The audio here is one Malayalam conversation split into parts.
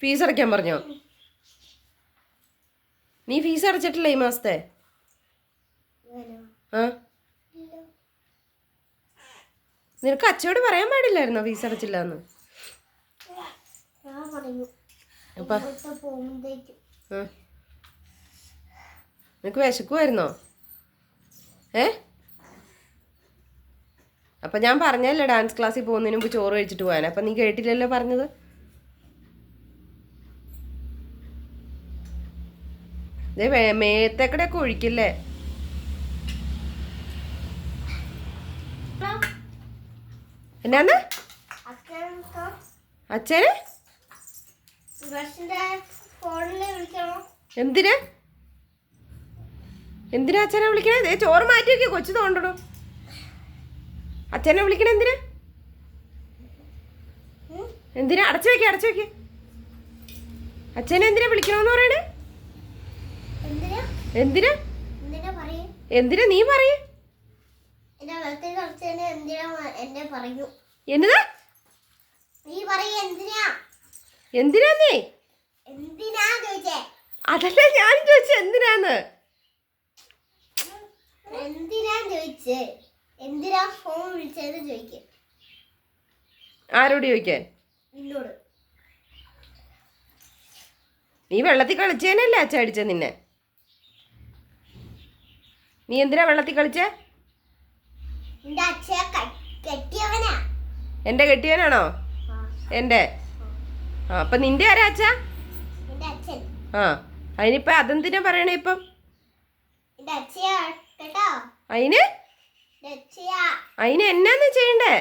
ഫീസ് അടയ്ക്കാൻ പറഞ്ഞോ? നീ ഫീസ് അടച്ചിട്ടില്ല ഈ മാസത്തെ? ആ, നിനക്ക് അച്ഛയോട് പറയാൻ പാടില്ലായിരുന്നോ ഫീസ് അടച്ചില്ല എന്ന്? നിനക്ക് വിശക്കുമായിരുന്നോ? അപ്പം ഞാൻ പറഞ്ഞല്ലേ ഡാൻസ് ക്ലാസ്സിൽ പോകുന്നതിന് മുമ്പ് ചോറ് കഴിച്ചിട്ട് പോകാൻ. അപ്പം നീ കേട്ടില്ലല്ലോ പറഞ്ഞത്. മേത്തേക്കടെയൊക്കെ ഒഴിക്കില്ലേ? എന്നാന്ന് അച്ഛന്? എന്തിനാ എന്തിനാ അച്ഛനെ വിളിക്കണേ? ചോറ് മാറ്റി വെക്കേ, കൊച്ചു തോണ്ടണോ? അച്ഛനെ വിളിക്കണ എന്തിനാ? എന്തിനാ? അടച്ചു വെക്കേ. അച്ഛനെ എന്തിനാ വിളിക്കണമെന്ന് പറയണേ? എന്തിനാ എന്തിനാ നീ പറയേ? എന്നതാ? എന്തിനാ നീ? അതല്ല ഞാൻ ചോദിച്ചേ എന്തിനാന്ന്. ആരോട് ചോദിക്കാൻ? നീ വെള്ളത്തിൽ കളിച്ചേനല്ലേ അച്ഛ അടിച്ച നിന്നെ? നീ എന്തിനാ വെള്ളത്തിൽ കളിച്ചേ? എന്റെ കെട്ടിയവനാണോ? എന്റെ അപ്പൊ നിന്റെ ആരാ അച്ഛ? ആ, അതിനിപ്പ അതെന്തിനാ പറയണേ ഇപ്പം? അതിന് എന്നാന്ന് ചെയ്യണ്ടേ?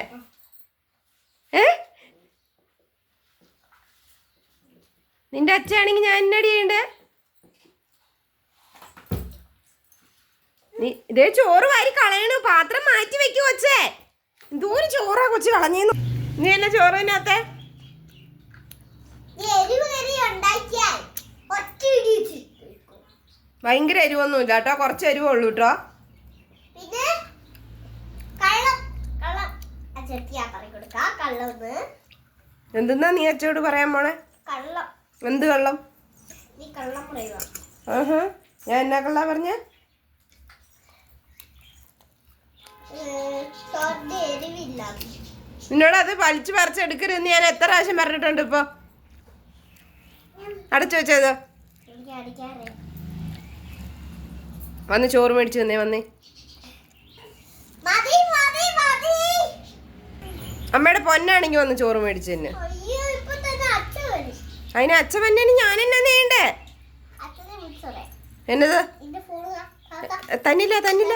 നിന്റെ അച്ഛയാണെങ്കി ഞാൻ എന്നടി ചെയ്യണ്ടേ? നീ ഇതേ ചോറ് വാരി കളയണു. പാത്രം മാറ്റി വെക്കു കൊച്ചേ. എന്തോരം ചോറാ കൊച്ചു കളഞ്ഞേന്നു. നീ എന്നാ ചോറ് തിന്നാത്തെ? ഭയങ്കര എരിവൊന്നുമില്ല കേട്ടോ, കുറച്ച് എരിവുള്ളൂ കേട്ടോ. എന്തെന്നാ നീ അച്ഛയോട് പറയാൻ പോണേ? എന്ത് കള്ളം? ആഹാ, ഞാൻ എന്നാ കള്ളാ പറഞ്ഞ? നിന്നോട് അത് വലിച്ചു പറിച്ചെടുക്കരുതെന്ന് ഞാൻ എത്ര പ്രാവശ്യം പറഞ്ഞിട്ടുണ്ട്. ഇപ്പൊ അടച്ചു വെച്ചത്. വന്ന് ചോറ് മേടിച്ചു തന്നേ. വന്നേ, അമ്മയുടെ പൊന്നാണെങ്കി വന്ന് ചോറ് മേടിച്ചു തന്നെ. അതിന് അച്ഛൻ വന്നെ ഞാൻ എന്നാ ചെയ്യണ്ടേ? എന്നത്? തന്നില്ല തരില്ല.